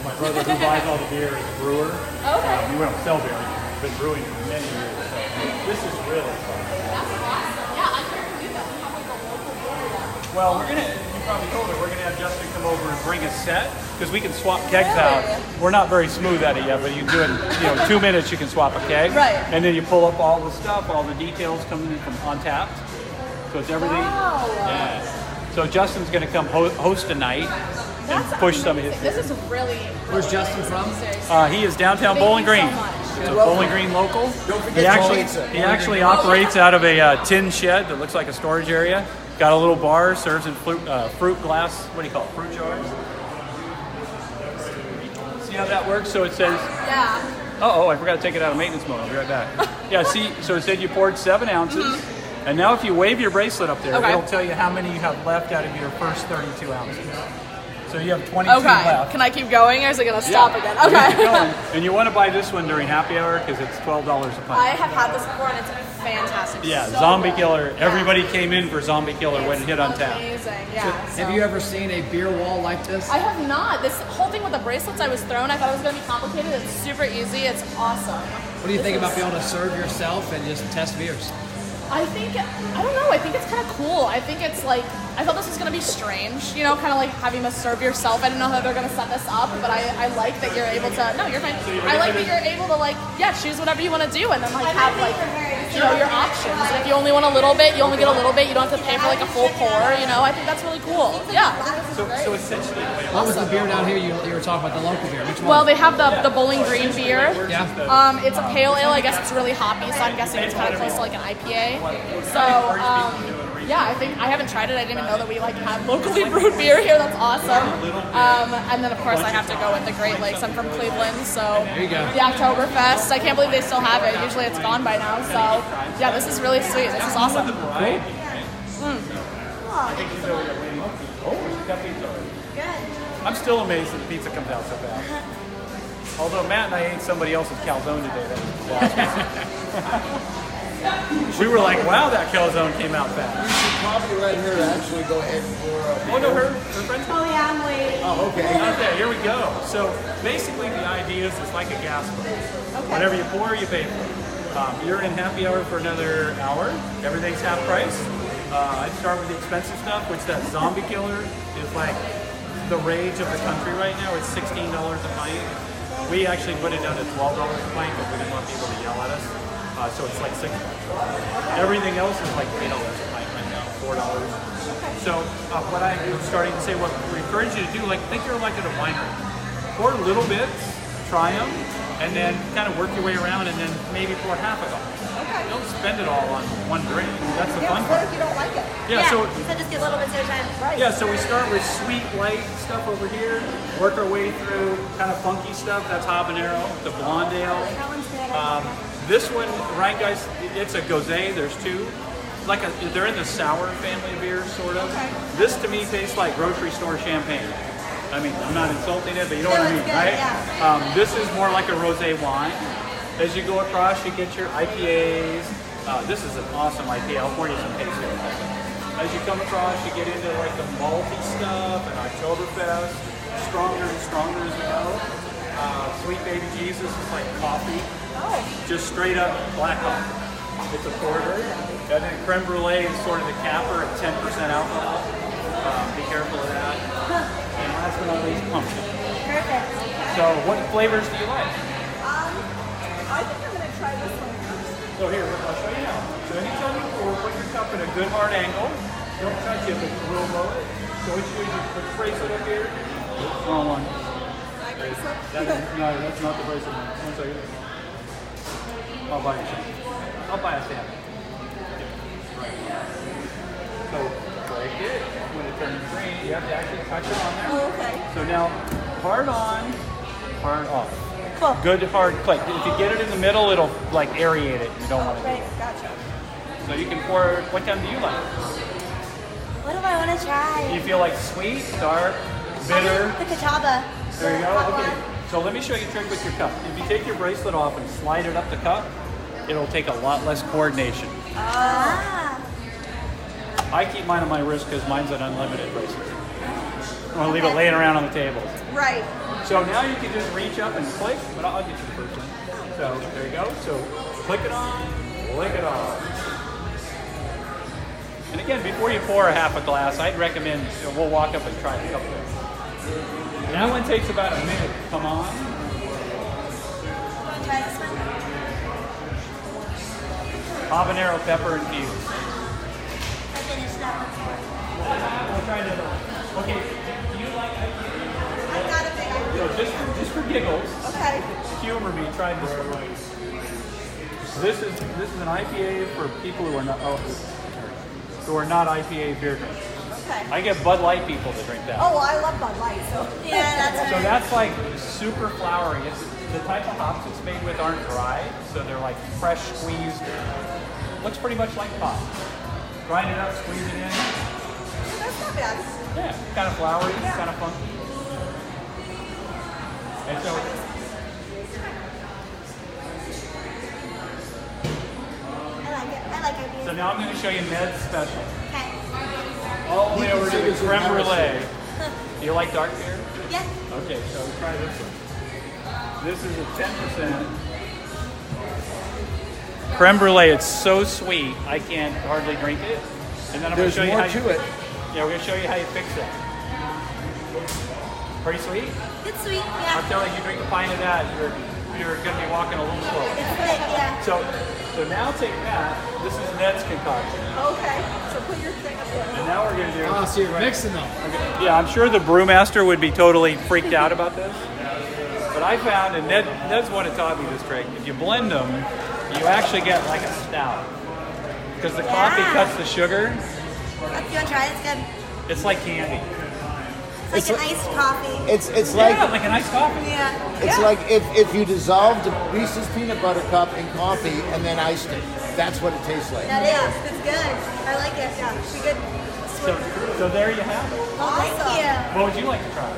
My brother who buys all the beer is a brewer. Okay. We don't sell beer anymore. We've been brewing for many years. So this is really fun. That's awesome. Yeah, I can't believe that. We have like a local brewery. Well, you probably told her, we're going to have Justin come over and bring a set because we can swap kegs out. We're not very smooth at it yet, but you can do it in 2 minutes. You can swap a keg. Right. And then you pull up all the stuff, all the details coming in from Untapped. So it's everything. Wow. Yeah. So Justin's going to come host a night and push some of his. This is really. Where's Justin from? He is downtown Bowling Green. It's a Bowling Green local. Don't forget He actually operates out of a tin shed that looks like a storage area. Got a little bar, serves in fruit glass. What do you call it? Fruit jars. See how that works? So it says. Yeah. Oh, I forgot to take it out of maintenance mode. I'll be right back. Yeah. See, so it said you poured 7 ounces. And now if you wave your bracelet up there, it'll tell you how many you have left out of your first 32 ounces. So you have 22 left. Can I keep going or is it going to stop again? Okay. Keep going. And you want to buy this one during happy hour because it's $12 a pint. I have had this before and it's fantastic. Yeah, so Zombie good. Killer. Everybody came in for Zombie Killer when it hit Untapped. Amazing, yeah. Have you ever seen a beer wall like this? I have not. This whole thing with the bracelets I was thrown, I thought it was going to be complicated. It's super easy. It's awesome. What do you think about being able to serve yourself and just test beers? I don't know, I think it's kind of cool. I think it's like, I thought this was going to be strange, kind of like having to serve yourself. I didn't know how they're going to set this up, but I like that you're able to, no, you're fine. I like that you're able to choose whatever you want to do and then have your options. If you only want a little bit, you only get a little bit. You don't have to pay for like a full pour, I think that's really cool. Yeah. So essentially, what was the beer down here? You were talking about the local beer. Which one? Well, they have the Bowling Green beer. Yeah. It's a pale ale. I guess it's really hoppy, so I'm guessing it's kind of close to like an IPA. So, yeah, I haven't tried it. I didn't even know that we have locally brewed beer here. That's awesome. And then of course I have to go with the Great Lakes. I'm from Cleveland, so there you go. The Oktoberfest. I can't believe they still have it. Usually it's gone by now. So yeah, this is really sweet. This is awesome. I'm still amazed that the pizza comes out so fast. Although Matt and I ate somebody else's calzone today. That was we were like, wow, that calzone came out fast. You should probably let her actually go ahead and pour up. Oh, no, her friend's Oh, yeah, I'm waiting. Oh, okay. Okay, here we go. So basically the idea is it's like a gas boat. Okay. Whatever you pour, you pay for. You're in happy hour for another hour. Everything's half price. I'd start with the expensive stuff, which that Zombie Killer is like the rage of the country right now. It's $16 a pint. We actually put it down to $12 a pint because we didn't want people to yell at us. So it's like $6. Everything else is like $8 a pint right now, $4. So what I'm starting to say, what we encourage you to do, think you're like at a winery. Pour little bits, try them, and then kind of work your way around, and then maybe pour half of them. Okay. Don't spend it all on one drink. That's the fun part. What if you don't like it? Yeah, so just get little bits at a time. Right. yeah, so we start with sweet, light stuff over here, work our way through kind of funky stuff. That's habanero, the blonde ale. That one's good. This one, right, guys? It's a gose. There's 2. They're in the sour family of beers, sort of. Okay. This to me tastes like grocery store champagne. I mean, I'm not insulting it, but you know what I mean, Good, right? yeah. This is more like a rosé wine. As you go across, you get your IPAs. This is an awesome IPA. I'll pour you some taste here in a second. As you come across, you get into the malty stuff and Oktoberfest. Stronger and stronger as we go. Sweet Baby Jesus is like coffee. Just straight up black coffee. It's a porter. And then creme brulee is sort of the capper at 10% alcohol. Be careful of that. And last but not least, pumpkin. Perfect. So what flavors do you like? I think I'm going to try this one first. So here, I'll show you now. So anytime you pour, put your cup in a good hard angle. Don't touch it, but you will blow it. So what you do is you put the bracelet up here. Wrong one. My bracelet? No, that's not the bracelet one. One second. I'll buy you some. I'll buy a stamp. Right. So break it. When it turns green, you have to actually touch it on there. Oh, okay. So now, hard on, hard off. Cool. Good hard click. If you get it in the middle, it'll aerate it. You don't want to do Right, it. gotcha. So you can pour. What kind do you like? What do I want to try? Do you feel like sweet, dark, bitter? The Catawba. There you go. Hot Okay. one. So let me show you a trick with your cup. If you take your bracelet off and slide it up the cup, it'll take a lot less coordination. Ah. I keep mine on my wrist because mine's an unlimited bracelet. I want to leave it laying around on the table. Right. So now you can just reach up and click, but I'll get you the first one. So there you go. So click it on, lick it off. And again, before you pour a half a glass, I'd recommend, we'll walk up and try a couple of. That one takes about a minute to come on. Try this one. Habanero pepper infused. I finished that one. We'll try another one. Okay, do you like IPA? I got a big idea. So just for giggles, Okay. humor me, try this one. This is an IPA for people who are not IPA beer drinkers. Okay. I get Bud Light people to drink that. Oh, well, I love Bud Light, so. Yeah, that's So right. that's like super flowery. It's the type of hops it's made with aren't dry, so they're like fresh squeezed. Looks pretty much like pop. Grind it up, squeeze it in. That's not bad. Yeah, kind of flowery, Yeah. kind of funky. And so I like it. I like So ideas. now I'm going to show you Ned's special. Okay. All the way You over to can see the this creme embarrassing. brulee. Do you like dark beer? Yeah. Okay, so try this one. This is a 10%. Creme brulee, it's so sweet, I can't hardly drink it. And then I'm going There's to show you more how to you, it. Yeah, we're going to show you how you fix it. Pretty sweet? It's sweet, I'm yeah. telling you, drink a pint of that, you're going to be walking a little slow. It's good, yeah. So now take that. This is Ned's concoction. Okay. So put your thing up there. And now we're going to do... Oh, so you're mixing them. Yeah, I'm sure the brewmaster would be totally freaked out about this. But I found, and Ned's one that taught me this trick, if you blend them, you actually get like a stout. Because the coffee Yeah. cuts the sugar, You want to try it? It's good. it's like candy. It's like an iced coffee. It's Yeah, like like a nice coffee. Yeah. it's like if you dissolved Reese's peanut butter cup in coffee and then iced it. That's what it tastes like. That is. It's good. I like it. Yeah. It's a good. So there you have it. Awesome. Thank you. What would you like to try?